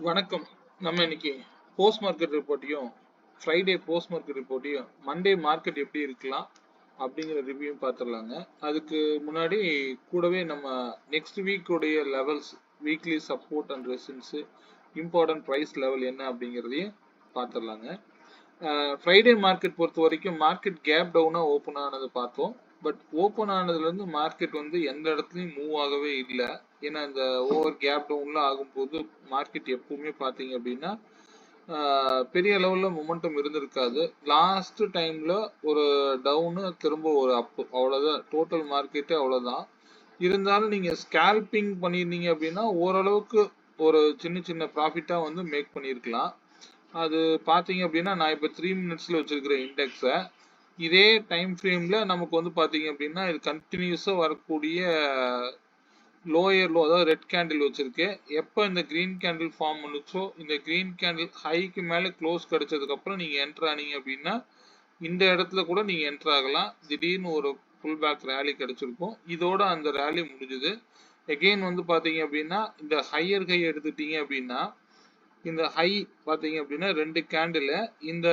வணக்கம். நம்ம இன்னைக்கு போஸ்ட் மார்க்கெட் ரிப்போர்ட்டையும் ஃப்ரைடே போஸ்ட் மார்க்கெட் ரிப்போர்ட்டையும் மண்டே மார்க்கெட் எப்படி இருக்கலாம் அப்படிங்கிற ரிவ்யூ பார்த்துடலாங்க. அதுக்கு முன்னாடி கூடவே நம்ம நெக்ஸ்ட் வீக் உடைய levels, weekly support and resistance, important price level என்ன அப்படிங்கிறதையும் பார்த்துடலாங்க. ஃப்ரைடே மார்க்கெட் பொறுத்த வரைக்கும் மார்க்கெட் கேப் டவுனாக ஓப்பன் ஆனது பார்த்தோம். பட் ஓப்பன் ஆனதுலேருந்து மார்க்கெட் வந்து எந்த இடத்துலையும் மூவ் ஆகவே இல்லை. ஏன்னா இந்த ஓவர் கேப் டவுன்ல ஆகும்போது மார்க்கெட் எப்பவுமே பார்த்தீங்க அப்படின்னா பெரிய லெவலில் மொமெண்டம் இருந்திருக்காது. லாஸ்ட் டைம்ல ஒரு டவுனு திரும்ப ஒரு அப்பு, அவ்வளோதான். டோட்டல் மார்க்கெட்டே அவ்வளோதான். இருந்தாலும் நீங்கள் ஸ்கேல்பிங் பண்ணியிருந்தீங்க அப்படின்னா ஓரளவுக்கு ஒரு சின்ன சின்ன ப்ராஃபிட்டாக வந்து மேக் பண்ணியிருக்கலாம். அது பார்த்தீங்க அப்படின்னா நான் இப்போ 3 மினிட்ஸில் வச்சிருக்கிற இண்டெக்ஸை இதே டைம் ஃப்ரேமில் நமக்கு வந்து பார்த்தீங்க அப்படின்னா இது கண்டினியூஸாக வரக்கூடிய லோயர் லோ, அதாவது ரெட் கேண்டில் வச்சிருக்கு. எப்போ இந்த கிரீன் கேண்டில் ஃபார்ம் பண்ணுச்சோ, இந்த கிரீன் கேண்டில் ஹைக்கு மேலே க்ளோஸ் கிடைச்சதுக்கப்புறம் நீங்கள் என்ட்ரு ஆனீங்க அப்படின்னா இந்த இடத்துல கூட நீங்கள் என்ட்ரு ஆகலாம். திடீர்னு ஒரு புல் பேக் ரேலி கிடைச்சிருக்கும். இதோட அந்த ரேலி முடிஞ்சுது. எகெயின் வந்து பார்த்தீங்க அப்படின்னா இந்த ஹையர் ஹை எடுத்துட்டீங்க அப்படின்னா இந்த ஹை பார்த்தீங்க அப்படின்னா 2 கேண்டில் இந்த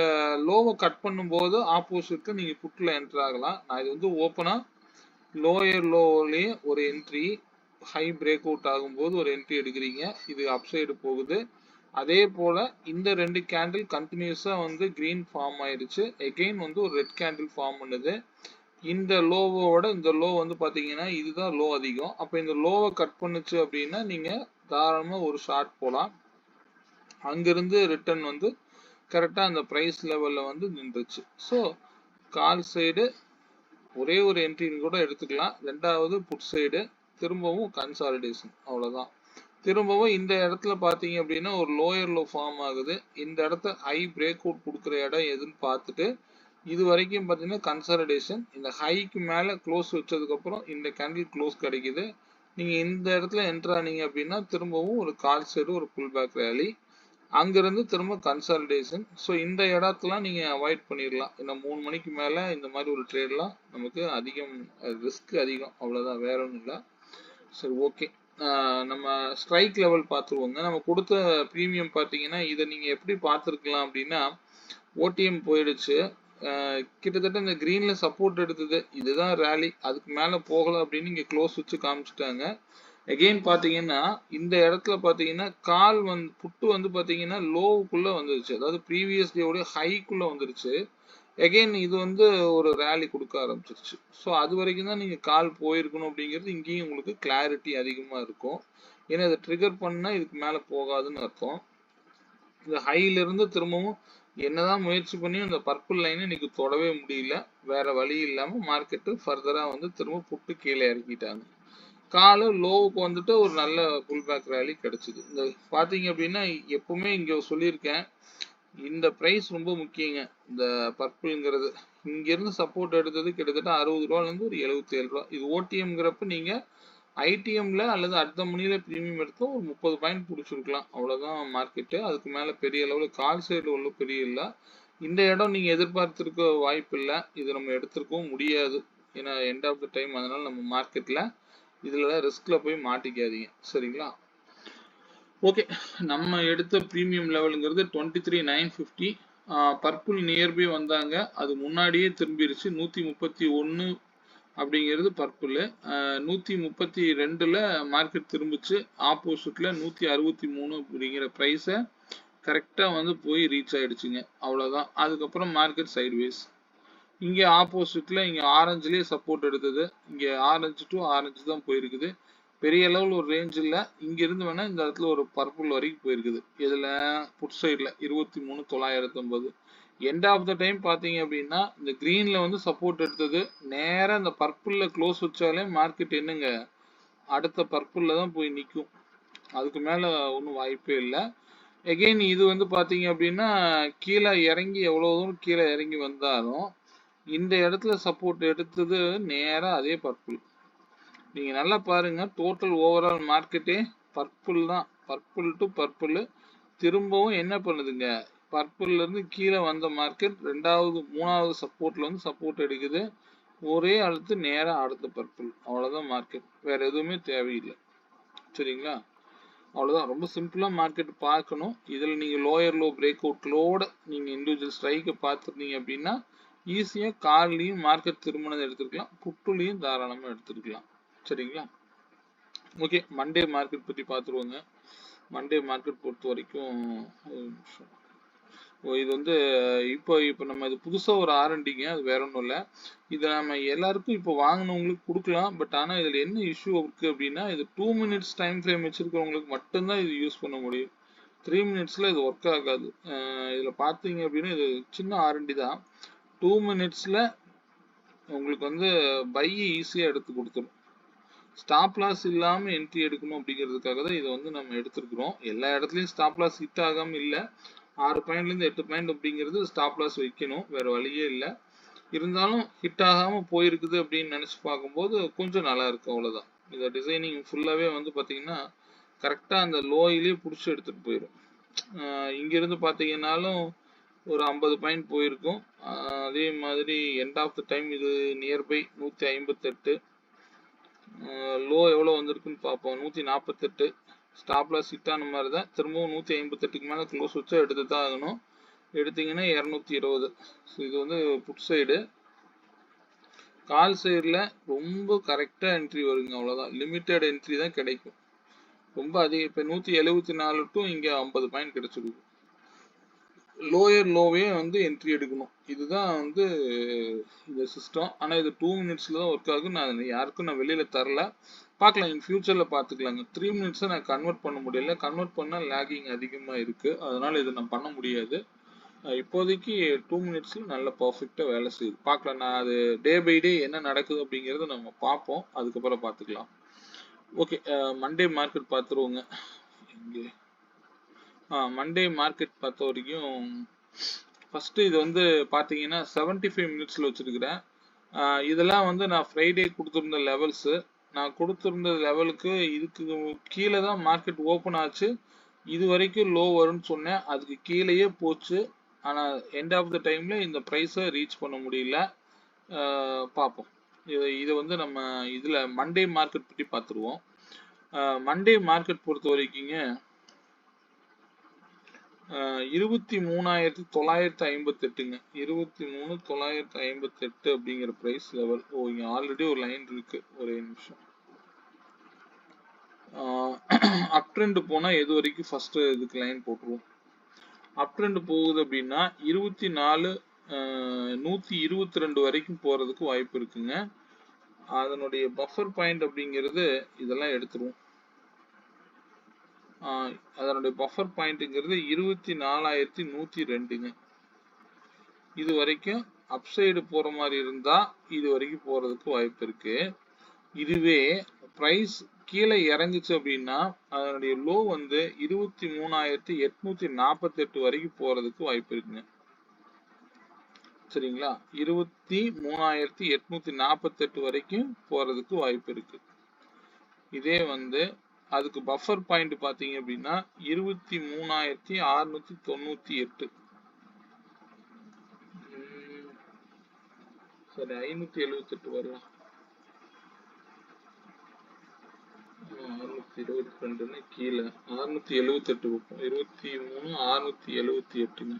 லோவை கட் பண்ணும்போது ஆப்போசிட்க்கு நீங்கள் புட்டில் என்ட்ரு ஆகலாம். நான் இது வந்து ஓப்பனாக லோயர் லோவிலேயே ஒரு என்ட்ரி, ஹை பிரேக் அவுட் ஆகும்போது ஒரு என்ட்ரி எடுக்கிறீங்க. இது அப்சைடு போகுது. அதே போல இந்த 2 கேண்டில் கண்டினியூஸா வந்து கிரீன் ஃபார்ம் ஆயிடுச்சு. எகெயின் வந்து ஒரு ரெட் கேண்டில் ஃபார்ம் பண்ணுது. இந்த லோவோட இந்த லோ வந்து பாத்தீங்கன்னா இதுதான் லோ அதிகம். அப்ப இந்த லோவை கட் பண்ணுச்சு அப்படின்னா நீங்க தாராளமா ஒரு ஷார்ட் போலாம். அங்கிருந்து ரிட்டர்ன் வந்து கரெக்டா அந்த பிரைஸ் லெவல்ல வந்து நின்றுச்சு. ஸோ கால் சைடு ஒரே ஒரு என்ட்ரின்னு கூட எடுத்துக்கலாம். ரெண்டாவது புட் சைடு திரும்பவும் கன்சாலிடேஷன், அவ்வளவுதான். திரும்பவும் இந்த இடத்துல பாத்தீங்க அப்படின்னா ஒரு லோயர் லோ ஃபார்ம் ஆகுது. இந்த இடத்த ஹை பிரேக் அவுட் கொடுக்குற இடம் எதுன்னு பார்த்துட்டு இது வரைக்கும் பார்த்தீங்கன்னா கன்சாலிடேஷன். இந்த ஹைக்கு மேலே க்ளோஸ் வச்சதுக்கு அப்புறம் இந்த கேண்டில் க்ளோஸ் கிடைக்குது. நீங்க இந்த இடத்துல என்ட்ரு ஆனீங்க அப்படின்னா திரும்பவும் ஒரு கால் சைடு ஒரு புல் பேக் ரேலி, அங்கிருந்து திரும்ப கன்சாலிடேஷன். ஸோ இந்த இடத்தெல்லாம் நீங்க அவாய்ட் பண்ணிடலாம். ஏன்னா 3 மணிக்கு மேல இந்த மாதிரி ஒரு ட்ரேட்லாம் நமக்கு அதிகம், ரிஸ்க் அதிகம், அவ்வளவுதான், வேற ஒன்றும் இல்லை. சரி, ஓகே. நம்ம ஸ்ட்ரைக் லெவல் பார்த்துருவோங்க. நம்ம கொடுத்த ப்ரீமியம் பார்த்தீங்கன்னா இதை நீங்கள் எப்படி பார்த்துருக்கலாம் அப்படின்னா ஓடிஎம் போயிடுச்சு. கிட்டத்தட்ட இந்த கிரீன்ல சப்போர்ட் எடுத்தது, இதுதான் ரேலி. அதுக்கு மேலே போகல அப்படின்னு இங்கே க்ளோஸ் வச்சு காமிச்சிட்டாங்க. எகெயின் பார்த்தீங்கன்னா இந்த இடத்துல பார்த்தீங்கன்னா கால் வந்து புட்டு வந்து பார்த்தீங்கன்னா லோவுக்குள்ளே வந்துருச்சு, அதாவது ப்ரீவியஸ் டேவுடைய ஹைக்குள்ளே வந்துருச்சு. எகெயின் இது வந்து ஒரு ரேலி கொடுக்க ஆரம்பிச்சிருச்சு. ஸோ அது வரைக்கும் தான் நீங்கள் கால் போயிருக்கணும் அப்படிங்கிறது இங்கேயும் உங்களுக்கு கிளாரிட்டி அதிகமாக இருக்கும். ஏன்னா இதை ட்ரிகர் பண்ணால் இதுக்கு மேலே போகாதுன்னு அர்த்தம். இந்த ஹையிலிருந்து திரும்பவும் என்னதான் முயற்சி பண்ணி அந்த பர்பிள் லைனை இன்னைக்கு தொடவே முடியல. வேற வழி இல்லாமல் மார்க்கெட்டு ஃபர்தராக வந்து திரும்ப புட்டு கீழே இறக்கிட்டாங்க. காலு லோவுக்கு வந்துட்டு ஒரு நல்ல புல் பேக் ரேலி கிடைச்சிது. இந்த பார்த்தீங்க அப்படின்னா எப்பவுமே இங்கே சொல்லியிருக்கேன், இந்த பிரைஸ் ரொம்ப முக்கியங்க. இந்த பர்பிள்ங்கிறது இங்கிருந்து சப்போர்ட் எடுத்தது கிட்டத்தட்ட 60 ரூபாலேருந்து ஒரு 77 ரூபா. இது ஓடிஎம்ங்கிறப்ப நீங்க ஐடிஎம்ல அல்லது அடுத்த மணியில ப்ரீமியம் எடுத்தா ஒரு 30 பாயிண்ட் பிடிச்சிருக்கலாம், அவ்வளவுதான் மார்க்கெட்டு. அதுக்கு மேல பெரிய லெவலில் கால் சைடு உள்ள பெரிய இல்லை. இந்த இடம் நீங்க எதிர்பார்த்திருக்க வாய்ப்பு இல்லை. இது நம்ம எடுத்திருக்கவும் முடியாது. ஏன்னா எண்ட் ஆஃப் த டைம். அதனால நம்ம மார்க்கெட்ல இதுல ரிஸ்க்ல போய் மாட்டிக்காதீங்க, சரிங்களா? ஓகே, நம்ம எடுத்த ப்ரீமியம் லெவலுங்கிறது 23,950. பர்பிள் நியர்பை வந்தாங்க, அது முன்னாடியே திரும்பிடுச்சு. 131 அப்படிங்கிறது பர்பிள். 132ல மார்க்கெட் திரும்பிச்சு. ஆப்போசிட்ல 163 அப்படிங்கிற ப்ரைஸை கரெக்டாக வந்து போய் ரீச் ஆயிடுச்சுங்க, அவ்வளோதான். அதுக்கப்புறம் மார்க்கெட் சைட்வேஸ். இங்கே ஆப்போசிட்ல இங்கே ஆரஞ்சுலேயே சப்போர்ட் எடுத்தது. இங்கே ஆரஞ்சு டு ஆரஞ்சு தான் போயிருக்குது. பெரிய லெவல் ஒரு ரேஞ்ச் இல்லை. இங்கிருந்து வேணா இந்த இடத்துல ஒரு பர்பிள் வரைக்கும் போயிருக்குது. இதில் புட் சைடில் 23,950. எண்ட் ஆஃப் த டைம் பார்த்தீங்க அப்படின்னா இந்த கிரீனில் வந்து சப்போர்ட் எடுத்தது. நேராக இந்த பர்பிளில் க்ளோஸ் வச்சாலே மார்க்கெட் என்னங்க அடுத்த பர்பிளில் தான் போய் நிற்கும். அதுக்கு மேலே ஒன்றும் வாய்ப்பே இல்லை. எகெயின் இது வந்து பார்த்தீங்க அப்படின்னா கீழே இறங்கி எவ்வளோ தூரம் கீழே இறங்கி வந்தாலும் இந்த இடத்துல சப்போர்ட் எடுத்தது நேராக அதே பர்பிள். நீங்கள் நல்லா பாருங்க, டோட்டல் ஓவரால் மார்க்கெட்டே பர்பிள் தான். பர்பிள் டு பர்பிள் திரும்பவும் என்ன பண்ணுதுங்க, பர்பிள்ல இருந்து கீழே வந்த மார்க்கெட் ரெண்டாவது மூணாவது சப்போர்ட்ல வந்து சப்போர்ட் எடுக்குது. ஒரே அழுத்து நேராக அடுத்த பர்பிள், அவ்வளோதான் மார்க்கெட். வேற எதுவுமே தேவையில்லை, சரிங்களா? அவ்வளவுதான். ரொம்ப சிம்பிளா மார்க்கெட் பார்க்கணும். இதுல நீங்க லோயர் லோ பிரேக் அவுட்லோட நீங்க இண்டிவிஜுவல் ஸ்ட்ரைக்கை பார்த்துருந்தீங்க அப்படின்னா ஈஸியா கால்லயும் மார்க்கெட் திரும்பினதை எடுத்துக்கலாம், புட்டுலையும் தாராளமா எடுத்துருக்கலாம். சரிங்களா? ஓகே, மண்டே மார்க்கெட் பத்தி பார்த்துருவோங்க. மண்டே மார்க்கெட் பொறுத்த வரைக்கும் இது வந்து இப்போ நம்ம இது புதுசா ஒரு ஆரண்டிங்க, அது வேற ஒன்றும் இல்லை. இதை நம்ம எல்லாருக்கும் இப்போ வாங்கினவங்களுக்கு கொடுக்கலாம். பட் ஆனால் இதில் என்ன இஷ்யூ இருக்கு அப்படின்னா, இது 2 மினிட்ஸ் டைம் ஃப்ரேம் வச்சிருக்கவங்களுக்கு மட்டும்தான் இது யூஸ் பண்ண முடியும். 3 மினிட்ஸ்ல இது ஒர்க் ஆகாது. இதில் பார்த்தீங்க அப்படின்னா இது சின்ன ஆரண்டி தான். 2 மினிட்ஸ்ல உங்களுக்கு வந்து பை ஈஸியாக எடுத்து கொடுத்துரும். ஸ்டாப் லாஸ் இல்லாமல் என்ட்ரி எடுக்கணும் அப்படிங்கிறதுக்காக தான் இதை வந்து நம்ம எடுத்துருக்குறோம். எல்லா இடத்துலையும் ஸ்டாப் லாஸ் ஹிட் ஆகாமல் இல்லை. 6 பாயிண்ட்லேருந்து 8 பாயிண்ட் அப்படிங்கிறது ஸ்டாப் லாஸ் வைக்கணும், வேற வழியே இல்லை. இருந்தாலும் ஹிட் ஆகாம போயிருக்குது அப்படின்னு நினைச்சு பார்க்கும்போது கொஞ்சம் நல்லா இருக்கு, அவ்வளவுதான். இந்த டிசைனிங் ஃபுல்லாவே வந்து பாத்தீங்கன்னா கரெக்டா அந்த லோயிலே பிடிச்சி எடுத்துட்டு போயிடும். இங்கிருந்து பாத்தீங்கன்னாலும் ஒரு 50 பாயிண்ட் போயிருக்கும். அதே மாதிரி எண்ட் ஆஃப் த டைம் இது நியர்பை 158. லோ எவ்வளோ வந்திருக்குன்னு பார்ப்போம், 148. ஸ்டாப் லாஸ் ஹிட் ஆன மாதிரி தான். திரும்பவும் 158க்கு மேலே க்ளோஸ் வச்சா எடுத்து தான் ஆகணும். எடுத்தீங்கன்னா 220. இது வந்து புட் சைடு. கால் சைடில் ரொம்ப கரெக்டாக என்ட்ரி வருங்க, அவ்வளோதான். லிமிட்டட் என்ட்ரி தான் கிடைக்கும். ரொம்ப அதிகம். இப்போ 174 டு இங்கே 50 பாயிண்ட் கிடைச்சிருக்கு. லோயர் லோவே வந்து என்ட்ரி எடுக்கணும். இதுதான் வந்து இந்த சிஸ்டம். ஆனால் இது 2 மினிட்ஸில் தான் ஒர்க் ஆகும். நான் யாருக்கும் நான் வெளியில் தரல, பார்க்கலாம், இன் ஃபியூச்சரில் பார்த்துக்கலாங்க. 3 மினிட்ஸை நான் கன்வெர்ட் பண்ண முடியல. கன்வெர்ட் பண்ணால் லேகிங் அதிகமாக இருக்குது, அதனால் இதை நான் பண்ண முடியாது. இப்போதைக்கு 2 மினிட்ஸில் நல்ல பர்ஃபெக்டாக வேலை செய்யுது. பார்க்கலாம், நான் அது டே பை டே என்ன நடக்குது அப்படிங்கிறத நம்ம பார்ப்போம், அதுக்கப்புறம் பார்த்துக்கலாம். ஓகே, மண்டே மார்க்கெட் பார்த்துருவோங்க. இங்கே மண்டே மார்க்கெட் பார்த்த வரைக்கும் ஃபர்ஸ்ட் இது வந்து பார்த்தீங்கன்னா 75 மினிட்ஸில் வச்சிருக்கிறேன். இதெல்லாம் வந்து நான் ஃப்ரைடே கொடுத்துருந்த லெவல்ஸு. நான் கொடுத்துருந்த லெவலுக்கு இதுக்கு கீழே தான் மார்க்கெட் ஓப்பன் ஆச்சு. இது வரைக்கும் லோ வரும்னு சொன்னேன், அதுக்கு கீழேயே போச்சு. ஆனால் எண்ட் ஆஃப் த டைமில் இந்த ப்ரைஸை ரீச் பண்ண முடியல. பார்ப்போம். இது வந்து நம்ம இதில் மண்டே மார்க்கெட் பற்றி பார்த்துருவோம். மண்டே மார்க்கெட் பொறுத்த வரைக்குங்க 23,958ங்க. 23,958 அப்படிங்கிற ப்ரைஸ் லெவல். இங்கே ஆல்ரெடி ஒரு லைன் இருக்கு, ஒரே நிமிஷம். அப் ட்ரெண்ட் போனால் எது வரைக்கும் ஃபர்ஸ்ட் இதுக்கு லைன் போட்டுருவோம். அப் ட்ரெண்ட் போகுது அப்படின்னா 122 வரைக்கும் போகிறதுக்கு வாய்ப்பு இருக்குங்க. அதனுடைய பஃபர் பாயிண்ட் அப்படிங்கிறது இதெல்லாம் எடுத்துருவோம். அதனுடைய பஃபர் பாயிண்ட்ங்கிறது 24,102ங்க. இது வரைக்கும் அப்சைடு போற மாதிரி இருந்தா இது வரைக்கும் போறதுக்கு வாய்ப்பு இருக்கு. இதுவே பிரைஸ் கீழே இறங்குச்சு அப்படின்னா அதனுடைய லோ வந்து 23,848 வரைக்கும் போறதுக்கு வாய்ப்பு இருக்குங்க. சரிங்களா? 23,848 வரைக்கும் போறதுக்கு வாய்ப்பு இருக்கு. இதே வந்து அதுக்கு பஃபர் பாயிண்ட் பாத்தீங்க அப்படின்னா 23,698. சரி, 578 வரலாம். 622 கீழே 678 வைப்போம். 23,678ங்க.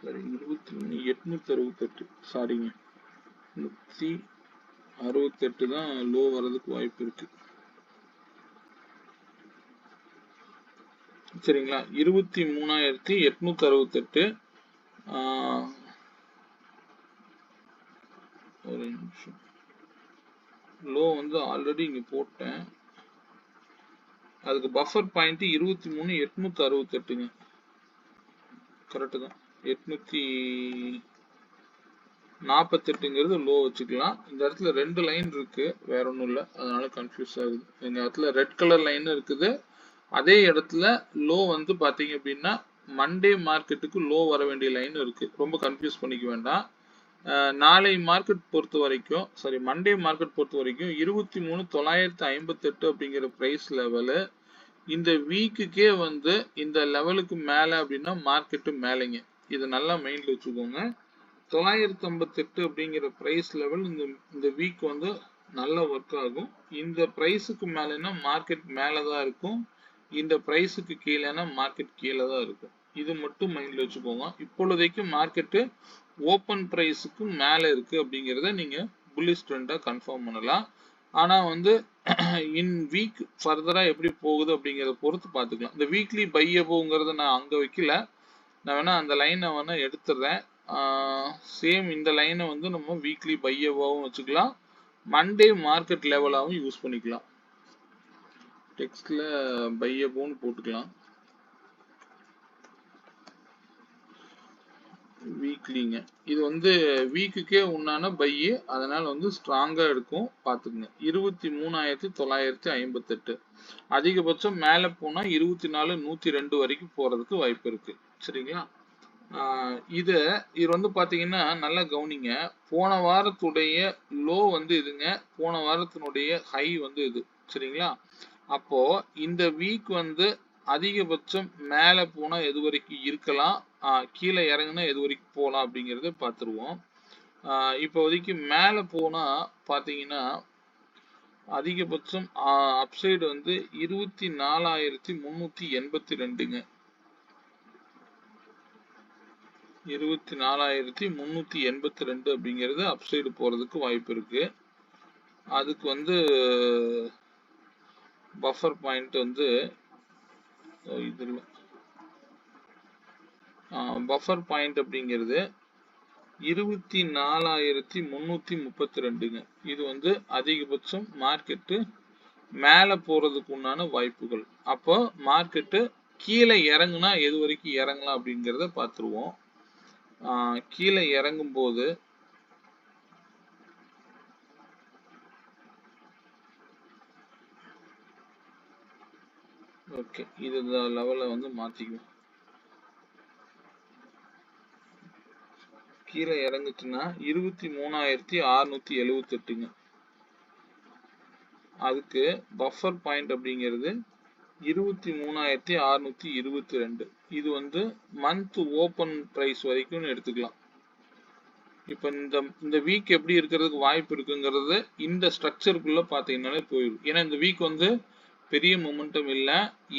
சரி, 23,868. சாரிங்க, 168 தான் லோ வர்றதுக்கு வாய்ப்பு இருக்கு. சரிங்களா? 23,868. ஒரு நிமிஷம், லோ வந்து ஆல்ரெடி இங்க போட்டேன். அதுக்கு பஃபர் பாயிண்ட் 23,868ங்க. கரெக்டு தான். 848ங்கிறது லோ வச்சுக்கலாம். இந்த இடத்துல 2 லைன் இருக்கு, வேற ஒன்றும் இல்லை, அதனால கன்ஃபியூஸ் ஆகுது. இந்த இடத்துல ரெட் கலர் லைன் இருக்குது. அதே இடத்துல லோ வந்து பாத்தீங்க அப்படின்னா மண்டே மார்க்கெட்டுக்கு லோ வர வேண்டிய லைன் இருக்கு. ரொம்ப கன்ஃபியூஸ் பண்ணிக்க வேண்டாம். நாளை மார்க்கெட் பொறுத்த வரைக்கும், சாரி, மண்டே மார்க்கெட் பொறுத்த வரைக்கும் 23,958 அப்படிங்கிற பிரைஸ் லெவலு இந்த வீக்குக்கே வந்து இந்த லெவலுக்கு மேலே அப்படின்னா மார்க்கெட்டு மேலேங்க. இதை நல்லா மைண்ட்ல வச்சுக்கோங்க. 958 அப்படிங்கிற பிரைஸ் லெவல் இந்த வீக் வந்து நல்ல ஒர்க் ஆகும். இந்த பிரைஸுக்கு மேலனா மார்க்கெட் மேலதான் இருக்கும். இந்த பிரைஸுக்கு கீழேனா மார்க்கெட் கீழே தான் இருக்கும். இது மட்டும் மைண்ட்ல வச்சுக்கோங்க. இப்பொழுதைக்கு மார்க்கெட்டு ஓப்பன் பிரைஸுக்கு மேல இருக்கு அப்படிங்கிறத நீங்க புல்லிஷ் ட்ரெண்டா கன்ஃபார்ம் பண்ணலாம். ஆனா வந்து இன் வீக் ஃபர்தரா எப்படி போகுது அப்படிங்கிறத பொறுத்து பார்த்துக்கலாம். இந்த வீக்லி பை அபோவ்ங்கிறத நான் அங்க வைக்கல. நான் வேணா அந்த லைனை வேணா எடுத்துடுறேன். சேம் இந்த லைனை வந்து நம்ம வீக்லி பை அபோவும் வச்சுக்கலாம், மண்டே மார்க்கெட் லெவலாகவும் யூஸ் பண்ணிக்கலாம். டெக்ஸ்ட்ல பை அபோன்னு போட்டுக்கலாம். வீக்லிங்க, இது வந்து வீக்குக்கே உண்டான பை, அதனால வந்து ஸ்ட்ராங்கா எடுக்கும் பார்த்துக்குங்க. 23,958 அதிகபட்சம் மேல போனா 24,102 வரைக்கும் போறதுக்கு வாய்ப்பு இருக்கு. சரிங்களா? இது வந்து பாத்தீங்கன்னா நல்லா கவனிங்க. போன வாரத்துடைய லோ வந்து இதுங்க, போன வாரத்தினுடைய ஹை வந்து இது. சரிங்களா? அப்போ இந்த வீக் வந்து அதிகபட்சம் மேல போனா எது வரைக்கும் இருக்கலாம், கீழே இறங்குனா எது வரைக்கும் போகலாம் அப்படிங்கறத பார்த்துருவோம். இப்போதைக்கு மேல போனா பாத்தீங்கன்னா அதிகபட்சம் அப்சைடு வந்து 24,382ங்க. 24,382 அப்படிங்கிறது அப்சைடு போறதுக்கு வாய்ப்பு இருக்கு. அதுக்கு வந்து பஃபர் பாயிண்ட் வந்து இதுல பஃபர் பாயிண்ட் அப்படிங்கிறது 24,332ங்க. இது வந்து அதிகபட்சம் மார்க்கெட்டு மேல போறதுக்கு உண்டான வாய்ப்புகள். அப்போ மார்க்கெட்டு கீழே இறங்குனா எது வரைக்கும் இறங்கலாம் அப்படிங்கிறத பார்த்துருவோம். கீழே இறங்கும் போது ஓகே, இது லெவலை வந்து மாத்திக்குவோம். கீழே இறங்குச்சுன்னா 23,678ங்க. அதுக்கு பஃபர் பாயிண்ட் அப்படிங்கிறது 23,622. இது வந்து மந்த் ஓபன் பிரைஸ் வரைக்கும் எடுத்துக்கலாம். இப்ப இந்த வீக் எப்படி இருக்கிறதுக்கு வாய்ப்பு இருக்குங்கிறது இந்த ஸ்ட்ரக்சருக்குள்ள பாத்தீங்கன்னாலே போயிடும். ஏன்னா இந்த வீக் வந்து பெரிய மொமெண்டம் இல்ல.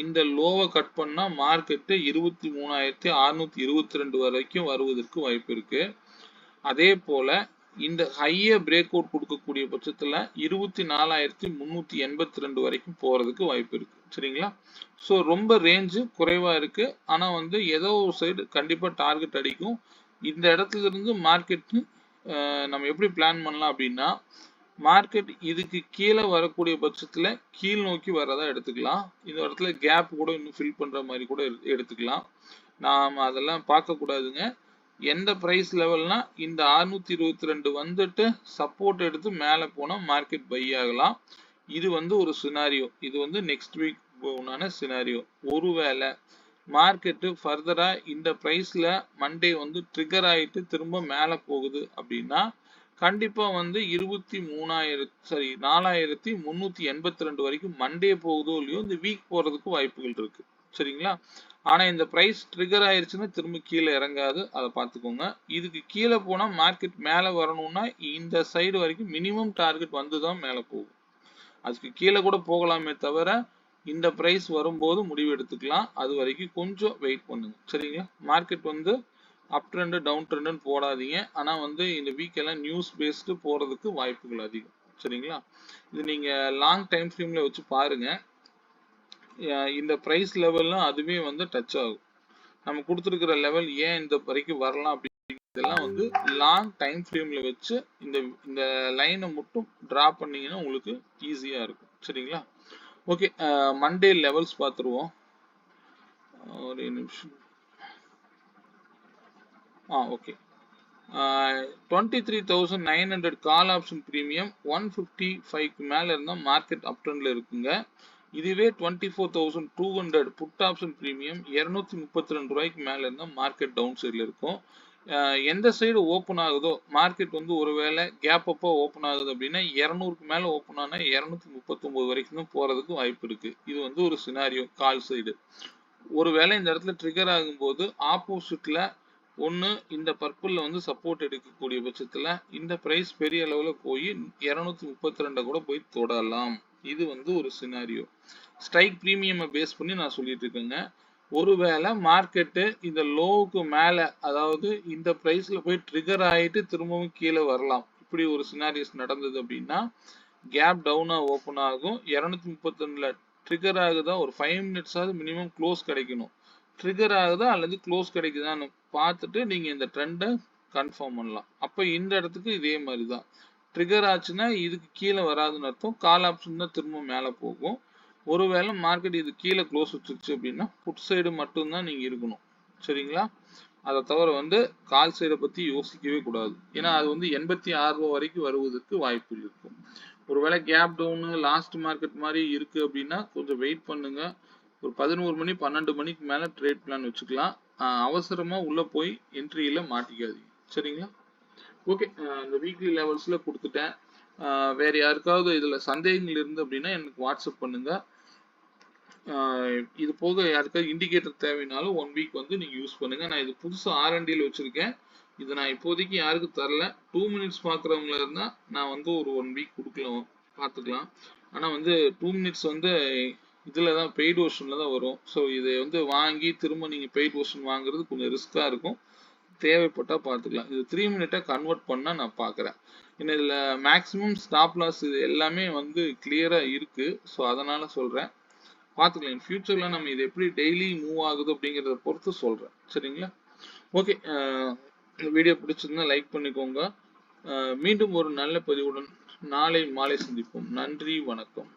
இந்த லோவை கட் பண்ணா மார்க்கெட்டு 23,622 வரைக்கும் வருவதற்கு வாய்ப்பு இருக்கு. அதே போல இந்த ஹைய பிரேக் அவுட் கொடுக்கக்கூடிய பட்சத்துல 24,382 வரைக்கும் போறதுக்கு வாய்ப்பு இருக்கு. சரிங்களா? ஸோ ரொம்ப ரேஞ்சு குறைவா இருக்கு. ஆனா வந்து ஏதோ ஒரு சைடு கண்டிப்பா டார்கெட் அடிக்கும். இந்த இடத்துல இருந்து மார்க்கெட் நம்ம எப்படி பிளான் பண்ணலாம் அப்படின்னா, மார்க்கெட் இதுக்கு கீழே வரக்கூடிய பட்சத்துல கீழ் நோக்கி வரதா எடுத்துக்கலாம். இந்த இடத்துல கேப் கூட இன்னும் ஃபில் பண்ற மாதிரி கூட எடுத்துக்கலாம். நாம அதெல்லாம் பார்க்க கூடாதுங்க. எந்த பிரைஸ் லெவல்னா இந்த 622 வந்துட்டு சப்போர்ட் எடுத்து மேல போனா மார்க்கெட் பை ஆகலாம். இது வந்து ஒரு சினாரியோ. இது வந்து நெக்ஸ்ட் வீக் உண்டான சினாரியோ. ஒருவேளை மார்க்கெட்டு ஃபர்தரா இந்த பிரைஸ்ல மண்டே வந்து ட்ரிகர் ஆயிட்டு திரும்ப மேல போகுது அப்படின்னா கண்டிப்பா வந்து 4,382 வரைக்கும் மண்டே போகுதோ இல்லையோ இந்த வீக் போறதுக்கு வாய்ப்புகள் இருக்கு. சரிங்களா? ஆனா இந்த பிரைஸ் ட்ரிகர் ஆயிருச்சுன்னா திரும்ப கீழே இறங்காது, அதை பார்த்துக்கோங்க. இதுக்கு கீழே போனா மார்க்கெட் மேல வரணும்னா இந்த சைடு வரைக்கும் மினிமம் டார்கெட் வந்துதான் மேல போகும். அதுக்கு கீழே கூட போகலாமே தவிர இந்த பிரைஸ் வரும்போது முடிவு எடுத்துக்கலாம். அது வரைக்கும் கொஞ்சம் வெயிட் பண்ணுங்க. சரிங்களா? மார்க்கெட் வந்து அப் ட்ரெண்ட் டவுன் ட்ரெண்ட்னு போடாதீங்க. ஆனா வந்து இந்த வீக் எல்லாம் நியூஸ் பேஸ்டு போறதுக்கு வாய்ப்புகள் அதிகம். சரிங்களா? இது நீங்க லாங் டைம் ஃப்ரேம்ல வச்சு பாருங்க. இந்த பிரைஸ் லெவல்லாம் அதுவே வந்து டச் ஆகும். நம்ம கொடுத்துருக்கிற லெவல் ஏன் இந்த வரைக்கும் வரலாம் அப்படிங்கிறதெல்லாம் வந்து லாங் டைம் ஃப்ரேம்ல வச்சு இந்த லைனை மட்டும் டிரா பண்ணீங்கன்னா உங்களுக்கு ஈஸியா இருக்கும். சரிங்களா? ஓகே, மண்டே லெவல்ஸ் பார்த்துருவோம். ஒரு நிமிஷம். ஓகே, 23,900 கால் ஆப்ஷன் பிரீமியம் 155க்கு மேல இருந்தா மார்க்கெட் அப் ட்ரெண்ட்ல இருக்குங்க. இதுவே 24,200 புட் ஆப்ஷன் பிரீமியம் 232 ரூபாய்க்கு மேல இருந்தா மார்க்கெட் டவுன் சைட்ல இருக்கும். எந்த சைடு ஓப்பன் ஆகுதோ மார்க்கெட் வந்து ஒருவேளை கேப் அப்போ ஓப்பன் ஆகுது அப்படின்னா 200க்கு மேல ஓப்பன் ஆனா 239 வரைக்கும் தான் போறதுக்கு வாய்ப்பு இருக்கு. இது வந்து ஒரு சினாரியோ கால் சைடு. ஒருவேளை இந்த இடத்துல ட்ரிகர் ஆகும்போது ஆப்போசிட்ல ஒன்று இந்த பர்பிளில் வந்து சப்போர்ட் எடுக்கக்கூடிய பட்சத்தில் இந்த ப்ரைஸ் பெரிய அளவில் போய் 232 கூட போய் தொடலாம். இது வந்து ஒரு சினாரியோ. ஸ்ட்ரைக் ப்ரீமியமை பேஸ் பண்ணி நான் சொல்லிட்டு இருக்கேங்க. ஒருவேளை மார்க்கெட்டு இந்த லோவுக்கு மேலே, அதாவது இந்த ப்ரைஸில் போய் ட்ரிகர் ஆகிட்டு திரும்பவும் கீழே வரலாம். இப்படி ஒரு சினாரியோஸ் நடந்தது அப்படின்னா கேப் டவுனாக ஓப்பன் ஆகும். 232 ட்ரிகர் ஆகுதா, ஒரு 5 மினிட்ஸாவது மினிமம் க்ளோஸ் கிடைக்கணும். ட்ரிகர் ஆகுதா அல்லது க்ளோஸ் கிடைக்குதான்னு பார்த்துட்டு நீங்கள் இந்த ட்ரெண்டை கன்ஃபார்ம் பண்ணலாம். அப்போ இந்த இடத்துக்கு இதே மாதிரி தான். ட்ரிகர் ஆச்சுன்னா இதுக்கு கீழே வராதுன்னு அர்த்தம். கால் ஆப்ஷன் தான் திரும்ப மேலே போகும். ஒருவேளை மார்க்கெட் இது கீழே க்ளோஸ் வச்சுருச்சு அப்படின்னா புட் சைடு மட்டும்தான் நீங்கள் இருக்கணும். சரிங்களா? அதை தவிர வந்து கால் சைடை பற்றி யோசிக்கவே கூடாது. ஏன்னா அது வந்து 86 ரூபா வரைக்கும் வருவதற்கு வாய்ப்பு இருக்கும். ஒருவேளை கேப் டவுனு லாஸ்ட் மார்க்கெட் மாதிரி இருக்கு அப்படின்னா கொஞ்சம் வெயிட் பண்ணுங்க. ஒரு 11 மணி 12 மணிக்கு மேலே ட்ரேட் பிளான் வச்சுக்கலாம். அவசரமாக உள்ளே போய் என்ட்ரியில் மாட்டிக்காதீங்க. சரிங்களா? ஓகே, இந்த வீக்லி லெவல்ஸில் கொடுத்துட்டேன். வேறு யாருக்காவது இதில் சந்தேகங்கள் இருந்து அப்படின்னா எனக்கு வாட்ஸ்அப் பண்ணுங்கள். இது போக யாருக்காவது இண்டிகேட்டர் தேவைனாலும் 1 வீக் வந்து நீங்கள் யூஸ் பண்ணுங்கள். நான் இது புதுசாக R&Dயில் வச்சுருக்கேன். இது நான் இப்போதைக்கு யாருக்கும் தரல. 2 மினிட்ஸ் பார்க்குறவங்களா இருந்தால் நான் வந்து ஒரு 1 வீக் கொடுக்கலாம், பார்த்துக்கலாம். ஆனால் வந்து 2 மினிட்ஸ் வந்து இதில் தான் பெய்டு வெர்ஷனில் தான் வரும். ஸோ இதை வந்து வாங்கி திரும்ப நீங்கள் பெய்டு வெர்ஷன் வாங்குறது கொஞ்சம் ரிஸ்க்காக இருக்கும். தேவைப்பட்டால் பார்த்துக்கலாம். இது 3 மினிட்டாக கன்வெர்ட் பண்ணால் நான் பார்க்குறேன். ஏன்னா இதில் மேக்ஸிமம் ஸ்டாப் லாஸ் இது எல்லாமே வந்து கிளியராக இருக்குது. ஸோ அதனால் சொல்கிறேன், பார்த்துக்கலாம். ஃபியூச்சரில் நம்ம இது எப்படி டெய்லி மூவ் ஆகுது அப்படிங்கிறத பொறுத்து சொல்கிறேன். சரிங்களா? ஓகே, வீடியோ பிடிச்சிருந்தா லைக் பண்ணிக்கோங்க. மீண்டும் ஒரு நல்ல பதிவுடன் நாளை மாலை சந்திப்போம். நன்றி, வணக்கம்.